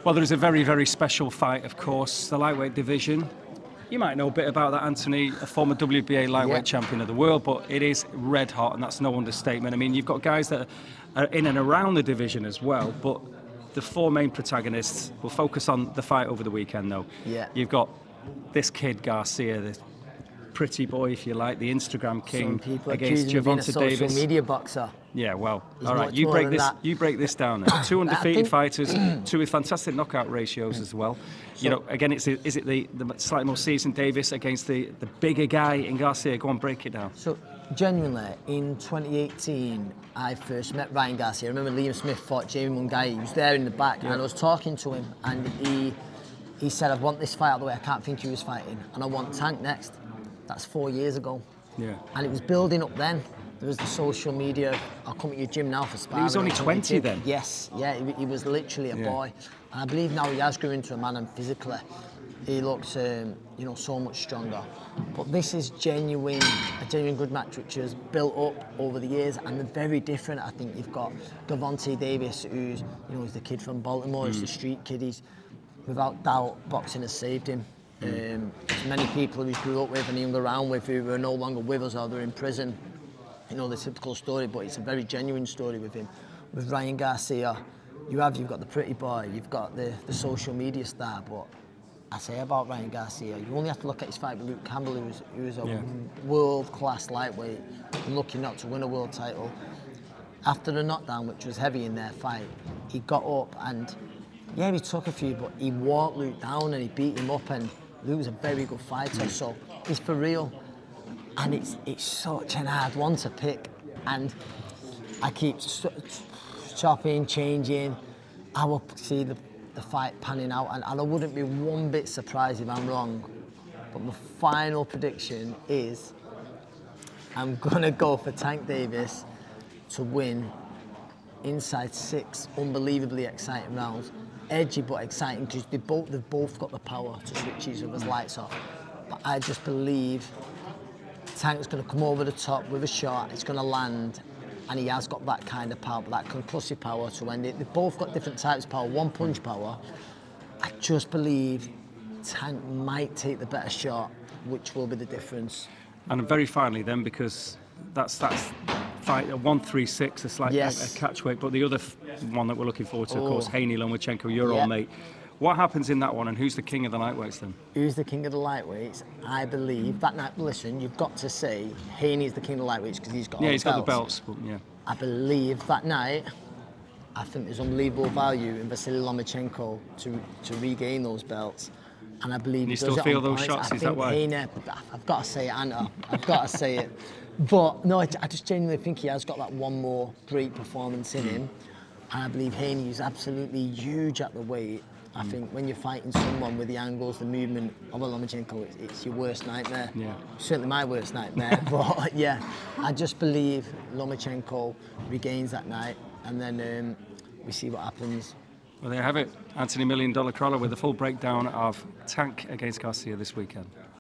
Well, there's a very, very special fight, of course, the lightweight division. You might know a bit about that, Anthony, a former WBA lightweight champion of the world, but it is red hot, and that's no understatement. I mean, you've got guys that are in and around the division as well, but the four main protagonists will focus on the fight over the weekend, though. Yeah. You've got this kid, Garcia, this pretty boy, if you like, the Instagram king, against Gervonta Davis. Social media boxer. Yeah, well, all right. You break this down. Two undefeated fighters, two with fantastic knockout ratios as well. So, you know, again, is it the slightly more seasoned Davis against the bigger guy in Garcia? Go on, break it down. So, genuinely, in 2018, I first met Ryan Garcia. I remember Liam Smith fought Jamie Mungai. He was there in the back, and I was talking to him, and he said, "I want this fight out of the way. I can't think who was fighting, and I want Tank next." That's 4 years ago. Yeah. And it was building up then. There was the social media. I'll come at your gym now for sparring. He was only 20 then? Yes, yeah, he was literally a boy. And I believe now he has grown into a man, and physically he looks, you know, so much stronger. But this is a genuine good match, which has built up over the years, and they're very different. I think you've got Gervonta Davis, who's, you know, he's the kid from Baltimore, he's the street kid. He's, without doubt, boxing has saved him. Many people who he grew up with and he hung around with who are no longer with us or they're in prison. You know, the typical story, but it's a very genuine story with him. With Ryan Garcia, you've got the pretty boy, you've got the social media star, but I say about Ryan Garcia, you only have to look at his fight with Luke Campbell, who was a world-class lightweight and lucky not to win a world title. After the knockdown, which was heavy in their fight, he got up and, yeah, he took a few, but he walked Luke down and he beat him up, and Luke was a very good fighter, so he's for real. And it's such an hard one to pick, and I keep chopping, changing. I will see the fight panning out, and I wouldn't be one bit surprised if I'm wrong. But my final prediction is I'm gonna go for Tank Davis to win inside 6 unbelievably exciting rounds. Edgy but exciting because they've both got the power to switch each other's lights off. But I just believe Tank's going to come over the top with a shot, it's going to land, and he has got that kind of power, that concussive power to end it. They've both got different types of power, one punch power. I just believe Tank might take the better shot, which will be the difference. And very finally then, because that's fight a 136, a slight a catchweight, but the other one that we're looking forward to, of course, Haney Lomachenko, your old mate. What happens in that one, and who's the king of the lightweights then? Who's the king of the lightweights? I believe that night. Listen, you've got to say Haney's the king of the lightweights because he's got all the belts. Got the belts. But I believe that night, I think there's unbelievable value in Vasily Lomachenko to regain those belts. And I believe you still feel those shots. Is that why? Haney, I've got to say it, Anna. I've got to say it. But no, I just genuinely think he has got that one more great performance in him. And I believe Haney is absolutely huge at the weight. I think when you're fighting someone with the angles, the movement of a Lomachenko, it's your worst nightmare. Yeah. Certainly my worst nightmare. But yeah, I just believe Lomachenko regains that night, and then we see what happens. Well, there you have it. Anthony $1 Million Crolla with a full breakdown of Tank against Garcia this weekend.